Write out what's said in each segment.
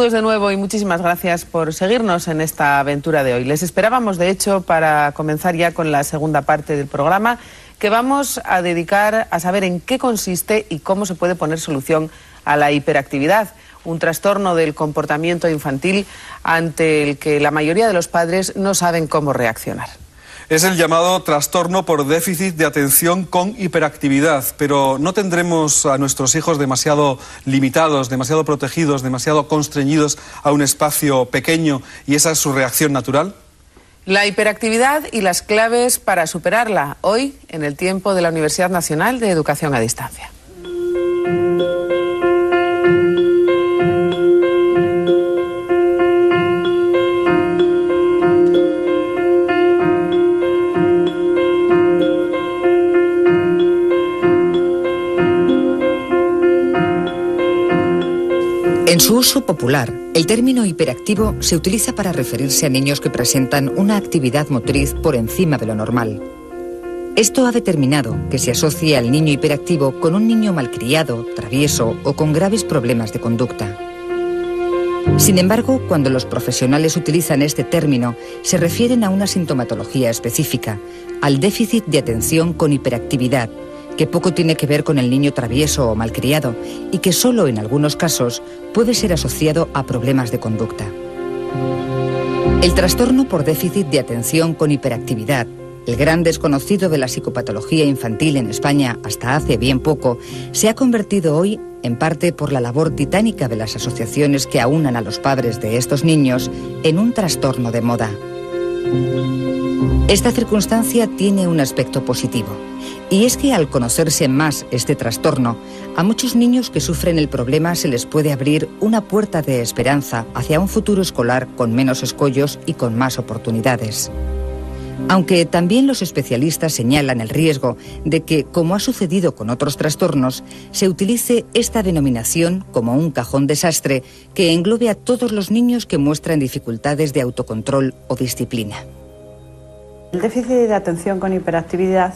Saludos de nuevo y muchísimas gracias por seguirnos en esta aventura de hoy. Les esperábamos, de hecho, para comenzar ya con la segunda parte del programa, que vamos a dedicar a saber en qué consiste y cómo se puede poner solución a la hiperactividad, un trastorno del comportamiento infantil ante el que la mayoría de los padres no saben cómo reaccionar. Es el llamado trastorno por déficit de atención con hiperactividad, pero ¿no tendremos a nuestros hijos demasiado limitados, demasiado protegidos, demasiado constreñidos a un espacio pequeño y esa es su reacción natural? La hiperactividad y las claves para superarla, hoy en el tiempo de la Universidad Nacional de Educación a Distancia. En su uso popular, el término hiperactivo se utiliza para referirse a niños que presentan una actividad motriz por encima de lo normal. Esto ha determinado que se asocie al niño hiperactivo con un niño malcriado, travieso o con graves problemas de conducta. Sin embargo, cuando los profesionales utilizan este término, se refieren a una sintomatología específica, al déficit de atención con hiperactividad, que poco tiene que ver con el niño travieso o malcriado y que solo en algunos casos puede ser asociado a problemas de conducta. El trastorno por déficit de atención con hiperactividad, el gran desconocido de la psicopatología infantil en España hasta hace bien poco, se ha convertido hoy, en parte por la labor titánica de las asociaciones que aúnan a los padres de estos niños, en un trastorno de moda. Esta circunstancia tiene un aspecto positivo. Y es que al conocerse más este trastorno, a muchos niños que sufren el problema se les puede abrir una puerta de esperanza hacia un futuro escolar con menos escollos y con más oportunidades. Aunque también los especialistas señalan el riesgo de que, como ha sucedido con otros trastornos, se utilice esta denominación como un cajón desastre que englobe a todos los niños que muestran dificultades de autocontrol o disciplina. El déficit de atención con hiperactividad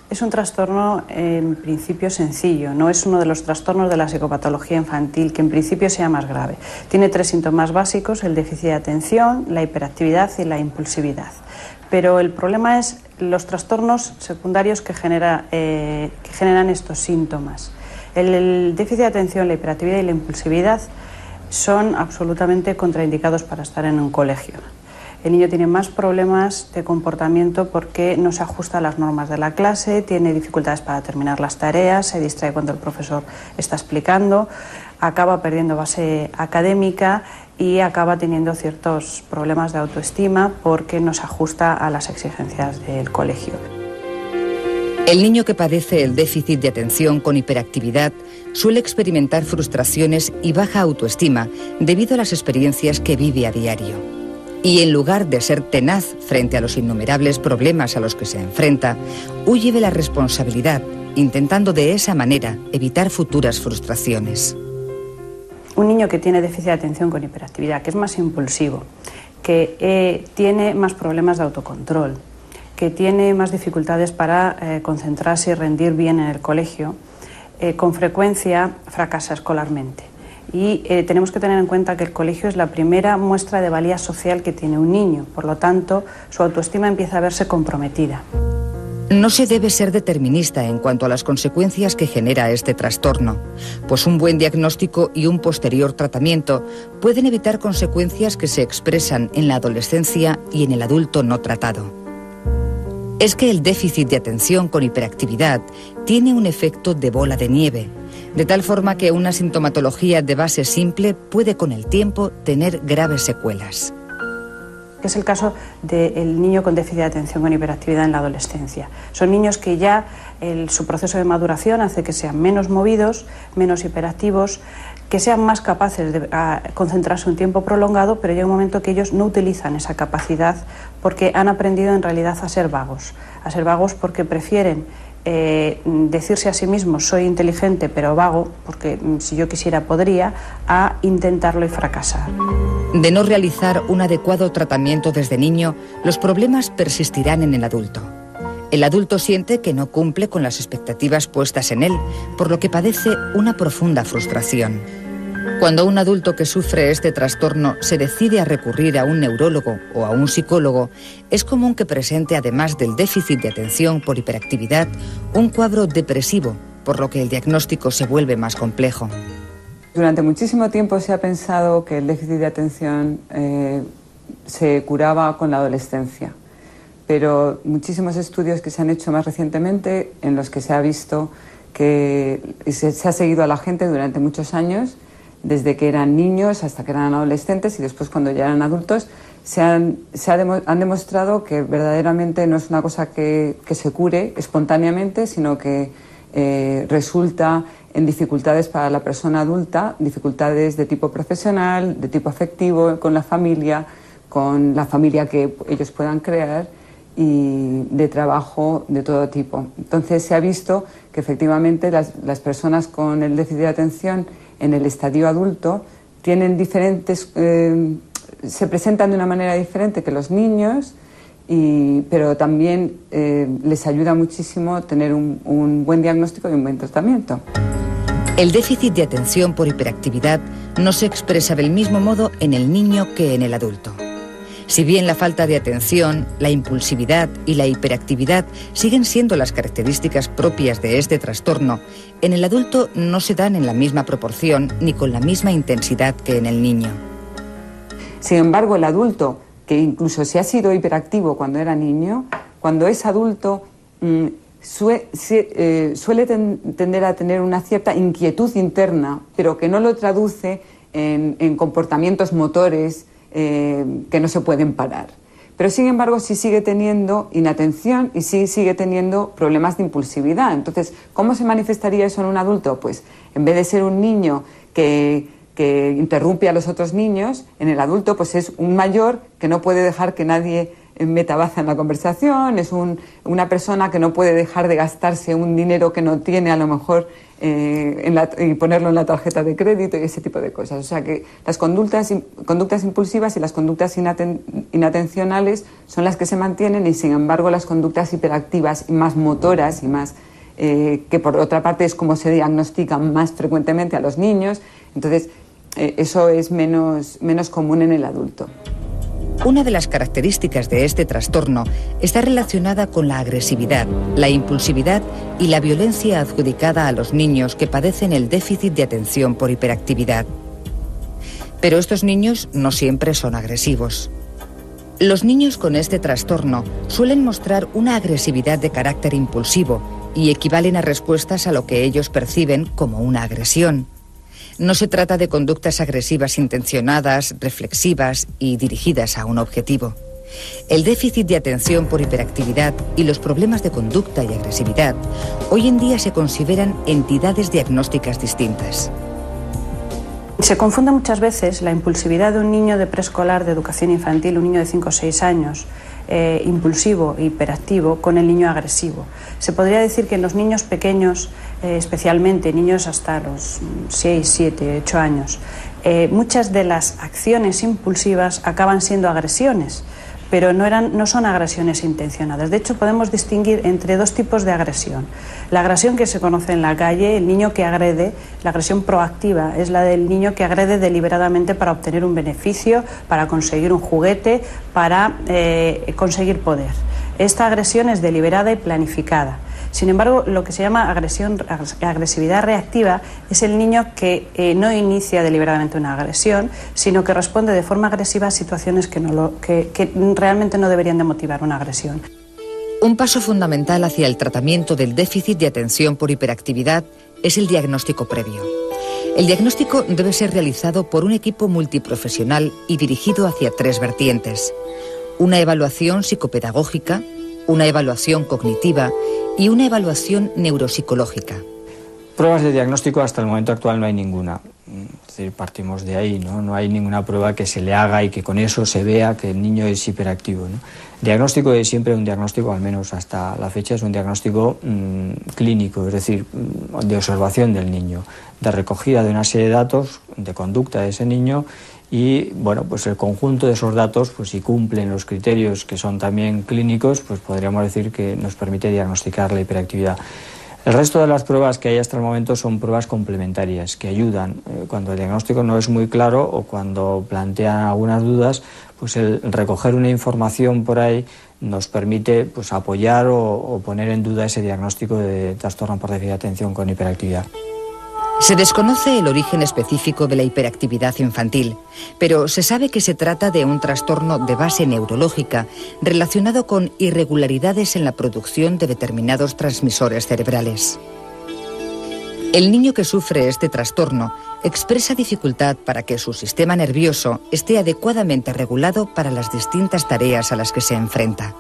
es un trastorno en principio sencillo, no es uno de los trastornos de la psicopatología infantil que en principio sea más grave. Tiene 3 síntomas básicos: el déficit de atención, la hiperactividad y la impulsividad. Pero el problema es los trastornos secundarios que generan estos síntomas. El déficit de atención, la hiperactividad y la impulsividad son absolutamente contraindicados para estar en un colegio. El niño tiene más problemas de comportamiento porque no se ajusta a las normas de la clase, tiene dificultades para terminar las tareas, se distrae cuando el profesor está explicando, acaba perdiendo base académica y acaba teniendo ciertos problemas de autoestima porque no se ajusta a las exigencias del colegio. El niño que padece el déficit de atención con hiperactividad suele experimentar frustraciones y baja autoestima debido a las experiencias que vive a diario. Y en lugar de ser tenaz frente a los innumerables problemas a los que se enfrenta, huye de la responsabilidad, intentando de esa manera evitar futuras frustraciones. Un niño que tiene déficit de atención con hiperactividad, que es más impulsivo, que tiene más problemas de autocontrol, que tiene más dificultades para concentrarse y rendir bien en el colegio, con frecuencia fracasa escolarmente. Y tenemos que tener en cuenta que el colegio es la primera muestra de valía social que tiene un niño, por lo tanto, su autoestima empieza a verse comprometida. No se debe ser determinista en cuanto a las consecuencias que genera este trastorno, pues un buen diagnóstico y un posterior tratamiento pueden evitar consecuencias que se expresan en la adolescencia y en el adulto no tratado. Es que el déficit de atención con hiperactividad tiene un efecto de bola de nieve, de tal forma que una sintomatología de base simple puede con el tiempo tener graves secuelas. Es el caso del niño con déficit de atención con hiperactividad en la adolescencia. Son niños que ya su proceso de maduración hace que sean menos movidos, menos hiperactivos, que sean más capaces de concentrarse un tiempo prolongado, pero llega un momento que ellos no utilizan esa capacidad porque han aprendido en realidad a ser vagos porque prefieren decirse a sí mismos soy inteligente pero vago, porque si yo quisiera podría, a intentarlo y fracasar. De no realizar un adecuado tratamiento desde niño, los problemas persistirán en el adulto. El adulto siente que no cumple con las expectativas puestas en él, por lo que padece una profunda frustración. Cuando un adulto que sufre este trastorno se decide a recurrir a un neurólogo o a un psicólogo, es común que presente, además del déficit de atención por hiperactividad, un cuadro depresivo, por lo que el diagnóstico se vuelve más complejo. Durante muchísimo tiempo se ha pensado que el déficit de atención se curaba con la adolescencia, pero muchísimos estudios que se han hecho más recientemente, en los que se ha visto que se ha seguido a la gente durante muchos años, desde que eran niños hasta que eran adolescentes y después cuando ya eran adultos, han demostrado que verdaderamente no es una cosa que se cure espontáneamente, sino que resulta en dificultades para la persona adulta, dificultades de tipo profesional, de tipo afectivo, con la familia que ellos puedan crear, y de trabajo de todo tipo. Entonces se ha visto que efectivamente las personas con el déficit de atención en el estadio adulto tienen se presentan de una manera diferente que los niños, pero también les ayuda muchísimo tener un buen diagnóstico y un buen tratamiento. El déficit de atención por hiperactividad no se expresa del mismo modo en el niño que en el adulto. Si bien la falta de atención, la impulsividad y la hiperactividad siguen siendo las características propias de este trastorno, en el adulto no se dan en la misma proporción ni con la misma intensidad que en el niño. Sin embargo, el adulto, que incluso si ha sido hiperactivo cuando era niño, cuando es adulto suele tender a tener una cierta inquietud interna, pero que no lo traduce en comportamientos motores que no se pueden parar. Pero sin embargo sí sigue teniendo inatención y sí sigue teniendo problemas de impulsividad. Entonces, ¿cómo se manifestaría eso en un adulto? Pues en vez de ser un niño que interrumpe a los otros niños, en el adulto pues es un mayor que no puede dejar que nadie meta baza en la conversación, es una persona que no puede dejar de gastarse un dinero que no tiene a lo mejor y ponerlo en la tarjeta de crédito y ese tipo de cosas. O sea que las conductas impulsivas y las conductas inatencionales son las que se mantienen, y sin embargo las conductas hiperactivas y más motoras y más que por otra parte es como se diagnostican más frecuentemente a los niños, entonces eso es menos común en el adulto. Una de las características de este trastorno está relacionada con la agresividad, la impulsividad y la violencia adjudicada a los niños que padecen el déficit de atención por hiperactividad. Pero estos niños no siempre son agresivos. Los niños con este trastorno suelen mostrar una agresividad de carácter impulsivo y equivalen a respuestas a lo que ellos perciben como una agresión. No se trata de conductas agresivas intencionadas, reflexivas y dirigidas a un objetivo. El déficit de atención por hiperactividad y los problemas de conducta y agresividad hoy en día se consideran entidades diagnósticas distintas. Se confunde muchas veces la impulsividad de un niño de preescolar, de educación infantil, un niño de 5 o 6 años, impulsivo e hiperactivo, con el niño agresivo. Se podría decir que en los niños pequeños, especialmente niños hasta los 6, 7, 8 años, muchas de las acciones impulsivas acaban siendo agresiones, pero no son agresiones intencionadas. De hecho, podemos distinguir entre dos tipos de agresión. La agresión que se conoce en la calle, el niño que agrede, la agresión proactiva, es la del niño que agrede deliberadamente para obtener un beneficio, para conseguir un juguete, para conseguir poder. Esta agresión es deliberada y planificada. Sin embargo, lo que se llama agresividad reactiva es el niño que no inicia deliberadamente una agresión, sino que responde de forma agresiva a situaciones que realmente no deberían de motivar una agresión. Un paso fundamental hacia el tratamiento del déficit de atención por hiperactividad es el diagnóstico previo. El diagnóstico debe ser realizado por un equipo multiprofesional y dirigido hacia 3 vertientes: una evaluación psicopedagógica, una evaluación cognitiva y una evaluación neuropsicológica. Pruebas de diagnóstico hasta el momento actual no hay ninguna. Es decir, partimos de ahí, ¿no? No hay ninguna prueba que se le haga y que con eso se vea que el niño es hiperactivo, ¿no? Diagnóstico es siempre un diagnóstico, al menos hasta la fecha, es un diagnóstico clínico, es decir, de observación del niño, de recogida de una serie de datos, de conducta de ese niño. Y bueno, pues el conjunto de esos datos, pues si cumplen los criterios que son también clínicos, pues podríamos decir que nos permite diagnosticar la hiperactividad. El resto de las pruebas que hay hasta el momento son pruebas complementarias que ayudan cuando el diagnóstico no es muy claro o cuando plantean algunas dudas, pues el recoger una información por ahí nos permite pues apoyar o poner en duda ese diagnóstico de trastorno por déficit de atención con hiperactividad. Se desconoce el origen específico de la hiperactividad infantil, pero se sabe que se trata de un trastorno de base neurológica relacionado con irregularidades en la producción de determinados transmisores cerebrales. El niño que sufre este trastorno expresa dificultad para que su sistema nervioso esté adecuadamente regulado para las distintas tareas a las que se enfrenta.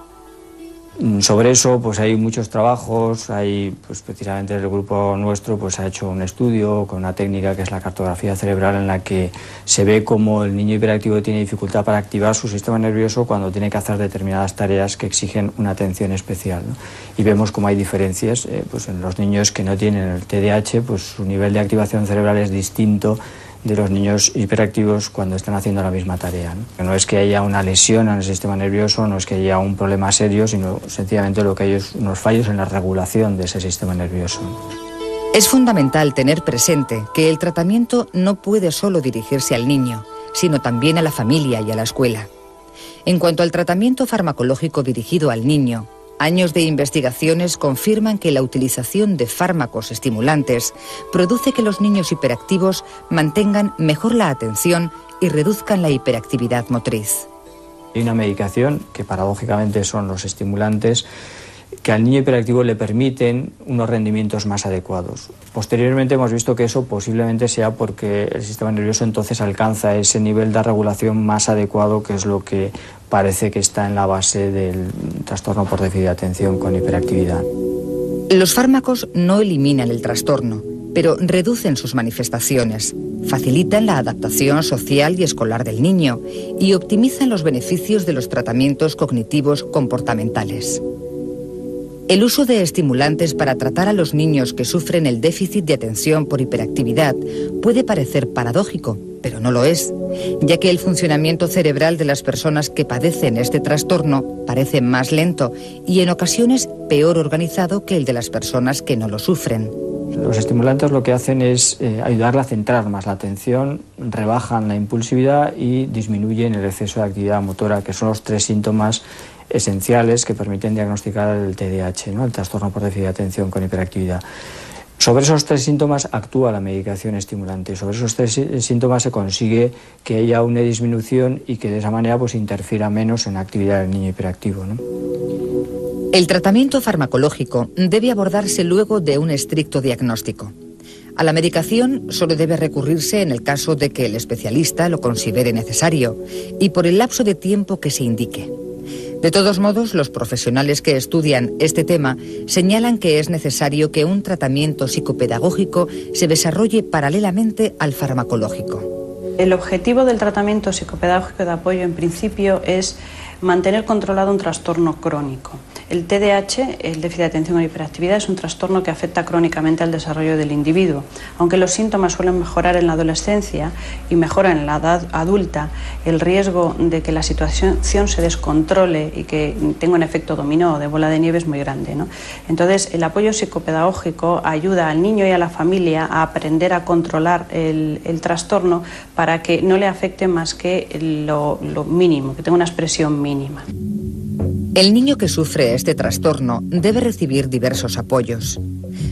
Sobre eso pues hay muchos trabajos, hay pues precisamente el grupo nuestro pues ha hecho un estudio con una técnica que es la cartografía cerebral en la que se ve cómo el niño hiperactivo tiene dificultad para activar su sistema nervioso cuando tiene que hacer determinadas tareas que exigen una atención especial, ¿no? Y vemos cómo hay diferencias, pues en los niños que no tienen el TDAH pues su nivel de activación cerebral es distinto de los niños hiperactivos cuando están haciendo la misma tarea, ¿no? No es que haya una lesión en el sistema nervioso, no es que haya un problema serio, sino sencillamente lo que hay es unos fallos en la regulación de ese sistema nervioso. Es fundamental tener presente que el tratamiento no puede solo dirigirse al niño, sino también a la familia y a la escuela. En cuanto al tratamiento farmacológico dirigido al niño, años de investigaciones confirman que la utilización de fármacos estimulantes produce que los niños hiperactivos mantengan mejor la atención y reduzcan la hiperactividad motriz. Hay una medicación que paradójicamente son los estimulantes que al niño hiperactivo le permiten unos rendimientos más adecuados. Posteriormente hemos visto que eso posiblemente sea porque el sistema nervioso entonces alcanza ese nivel de regulación más adecuado, que es lo que parece que está en la base del trastorno por déficit de atención con hiperactividad. Los fármacos no eliminan el trastorno, pero reducen sus manifestaciones, facilitan la adaptación social y escolar del niño y optimizan los beneficios de los tratamientos cognitivos comportamentales. El uso de estimulantes para tratar a los niños que sufren el déficit de atención por hiperactividad puede parecer paradójico, pero no lo es, ya que el funcionamiento cerebral de las personas que padecen este trastorno parece más lento y en ocasiones peor organizado que el de las personas que no lo sufren. Los estimulantes lo que hacen es ayudarle a centrar más la atención, rebajan la impulsividad y disminuyen el exceso de actividad motora, que son los tres síntomas esenciales que permiten diagnosticar el TDAH, ¿no? El trastorno por déficit de atención con hiperactividad. Sobre esos tres síntomas actúa la medicación estimulante. Sobre esos tres síntomas se consigue que haya una disminución y que de esa manera pues interfiera menos en la actividad del niño hiperactivo, ¿no? El tratamiento farmacológico debe abordarse luego de un estricto diagnóstico. A la medicación solo debe recurrirse en el caso de que el especialista lo considere necesario y por el lapso de tiempo que se indique. De todos modos, los profesionales que estudian este tema señalan que es necesario que un tratamiento psicopedagógico se desarrolle paralelamente al farmacológico. El objetivo del tratamiento psicopedagógico de apoyo, en principio, es mantener controlado un trastorno crónico. El TDAH, el déficit de atención con hiperactividad, es un trastorno que afecta crónicamente al desarrollo del individuo. Aunque los síntomas suelen mejorar en la adolescencia y mejoran en la edad adulta, el riesgo de que la situación se descontrole y que tenga un efecto dominó o de bola de nieve es muy grande, ¿no? Entonces, el apoyo psicopedagógico ayuda al niño y a la familia a aprender a controlar el trastorno para que no le afecte más que lo mínimo, que tenga una expresión mínima. El niño que sufre este trastorno debe recibir diversos apoyos.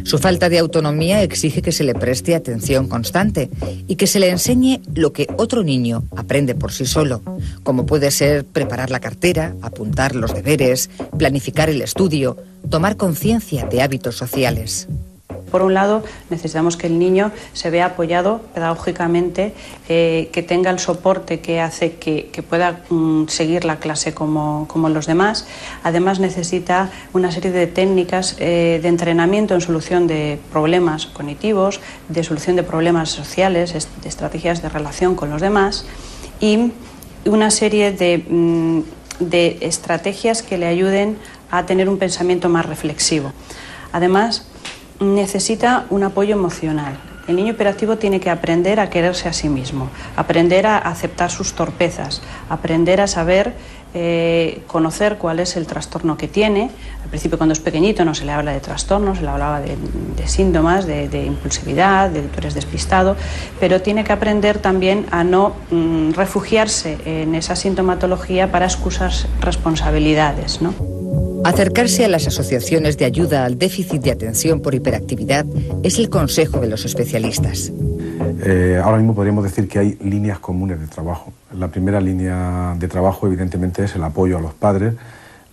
Su falta de autonomía exige que se le preste atención constante y que se le enseñe lo que otro niño aprende por sí solo, como puede ser preparar la cartera, apuntar los deberes, planificar el estudio, tomar conciencia de hábitos sociales. Por un lado, necesitamos que el niño se vea apoyado pedagógicamente, que tenga el soporte que hace que pueda seguir la clase como los demás. Además, necesita una serie de técnicas de entrenamiento en solución de problemas cognitivos, de solución de problemas sociales, de estrategias de relación con los demás y una serie de estrategias que le ayuden a tener un pensamiento más reflexivo. Además, necesita un apoyo emocional. El niño hiperactivo tiene que aprender a quererse a sí mismo, aprender a aceptar sus torpezas, aprender a saber conocer cuál es el trastorno que tiene. Al principio, cuando es pequeñito, no se le habla de trastornos, se le hablaba de síntomas, de impulsividad, de tú eres despistado, pero tiene que aprender también a no refugiarse en esa sintomatología para excusar responsabilidades, ¿no? Acercarse a las asociaciones de ayuda al déficit de atención por hiperactividad es el consejo de los especialistas. Ahora mismo podríamos decir que hay líneas comunes de trabajo. La primera línea de trabajo, evidentemente, es el apoyo a los padres,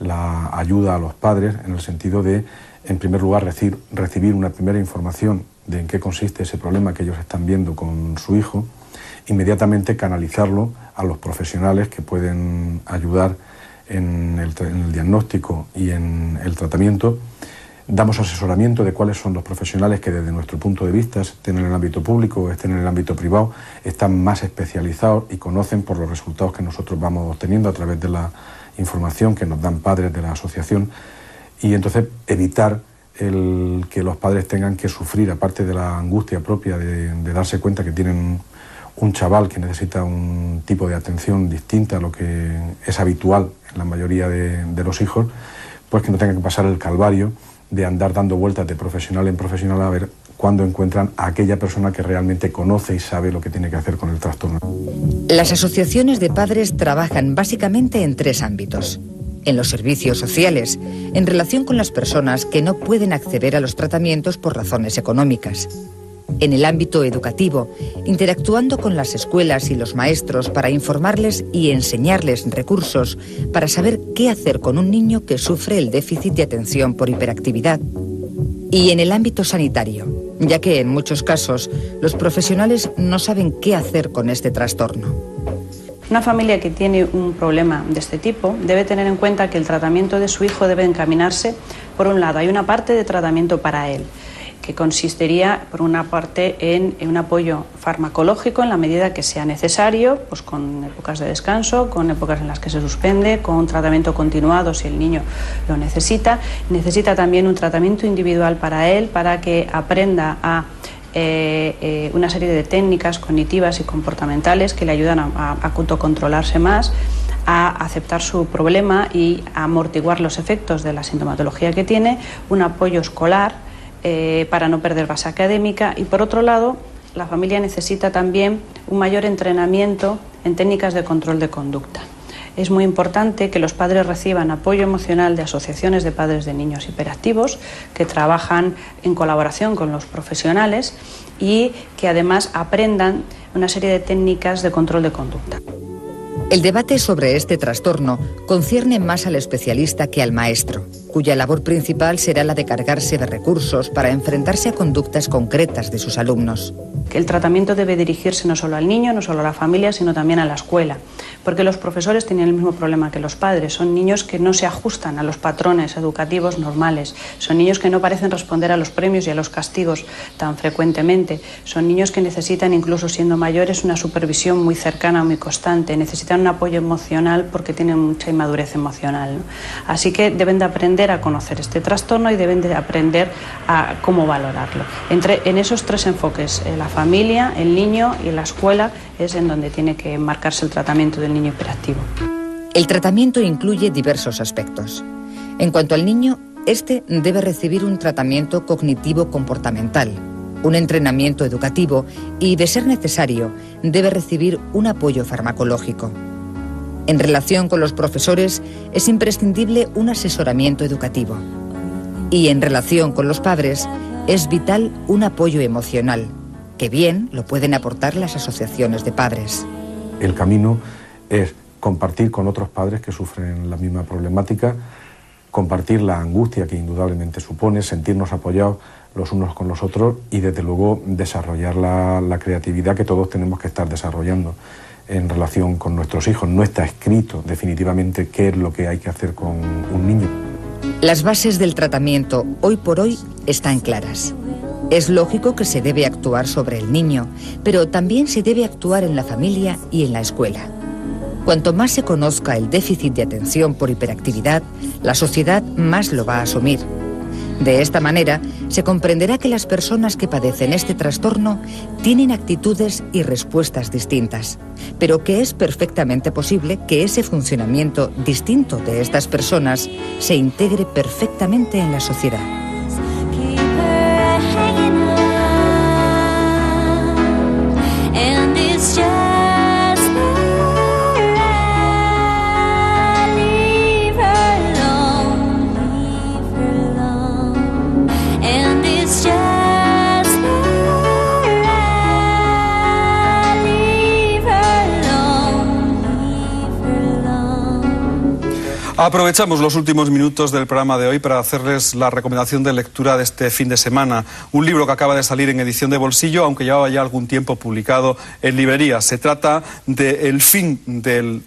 la ayuda a los padres, en el sentido de, en primer lugar, recibir una primera información de en qué consiste ese problema que ellos están viendo con su hijo, inmediatamente canalizarlo a los profesionales que pueden ayudar en el diagnóstico y en el tratamiento. Damos asesoramiento de cuáles son los profesionales que desde nuestro punto de vista, estén en el ámbito público o estén en el ámbito privado, están más especializados y conocen por los resultados que nosotros vamos obteniendo a través de la información que nos dan padres de la asociación, y entonces evitar que los padres tengan que sufrir, aparte de la angustia propia de darse cuenta que tienen un chaval que necesita un tipo de atención distinta a lo que es habitual en la mayoría de los hijos, pues que no tengan que pasar el calvario de andar dando vueltas de profesional en profesional a ver cuándo encuentran a aquella persona que realmente conoce y sabe lo que tiene que hacer con el trastorno. Las asociaciones de padres trabajan básicamente en 3 ámbitos. En los servicios sociales, en relación con las personas que no pueden acceder a los tratamientos por razones económicas. En el ámbito educativo, interactuando con las escuelas y los maestros para informarles y enseñarles recursos para saber qué hacer con un niño que sufre el déficit de atención por hiperactividad. Y en el ámbito sanitario, ya que en muchos casos los profesionales no saben qué hacer con este trastorno. Una familia que tiene un problema de este tipo debe tener en cuenta que el tratamiento de su hijo debe encaminarse, por un lado, hay una parte de tratamiento para él, que consistiría, por una parte, en un apoyo farmacológico en la medida que sea necesario, pues con épocas de descanso, con épocas en las que se suspende, con un tratamiento continuado si el niño lo necesita. Necesita también un tratamiento individual para él, para que aprenda a una serie de técnicas cognitivas y comportamentales que le ayudan a autocontrolarse más, a aceptar su problema y a amortiguar los efectos de la sintomatología que tiene, un apoyo escolar para no perder base académica, y por otro lado la familia necesita también un mayor entrenamiento en técnicas de control de conducta. Es muy importante que los padres reciban apoyo emocional de asociaciones de padres de niños hiperactivos que trabajan en colaboración con los profesionales y que además aprendan una serie de técnicas de control de conducta. El debate sobre este trastorno concierne más al especialista que al maestro, cuya labor principal será la de cargarse de recursos para enfrentarse a conductas concretas de sus alumnos. El tratamiento debe dirigirse no solo al niño, no solo a la familia, sino también a la escuela, porque los profesores tienen el mismo problema que los padres. Son niños que no se ajustan a los patrones educativos normales, son niños que no parecen responder a los premios y a los castigos tan frecuentemente, son niños que necesitan, incluso siendo mayores, una supervisión muy cercana, muy constante, necesitan un apoyo emocional porque tienen mucha inmadurez emocional, ¿no? Así que deben de aprender a conocer este trastorno y deben de aprender a cómo valorarlo. En esos 3 enfoques, la familia, el niño y la escuela, es en donde tiene que marcarse el tratamiento del niño hiperactivo. El tratamiento incluye diversos aspectos. En cuanto al niño, este debe recibir un tratamiento cognitivo-comportamental, un entrenamiento educativo y, de ser necesario, debe recibir un apoyo farmacológico. En relación con los profesores, es imprescindible un asesoramiento educativo. Y en relación con los padres, es vital un apoyo emocional, que bien lo pueden aportar las asociaciones de padres. El camino es compartir con otros padres que sufren la misma problemática, compartir la angustia que indudablemente supone, sentirnos apoyados los unos con los otros y, desde luego, desarrollar la creatividad que todos tenemos que estar desarrollando en relación con nuestros hijos. No está escrito definitivamente qué es lo que hay que hacer con un niño. Las bases del tratamiento hoy por hoy están claras. Es lógico que se debe actuar sobre el niño, pero también se debe actuar en la familia y en la escuela. Cuanto más se conozca el déficit de atención por hiperactividad, la sociedad más lo va a asumir. De esta manera, se comprenderá que las personas que padecen este trastorno tienen actitudes y respuestas distintas, pero que es perfectamente posible que ese funcionamiento distinto de estas personas se integre perfectamente en la sociedad. Aprovechamos los últimos minutos del programa de hoy para hacerles la recomendación de lectura de este fin de semana. Un libro que acaba de salir en edición de bolsillo, aunque llevaba ya algún tiempo publicado en librerías. Se trata de El fin del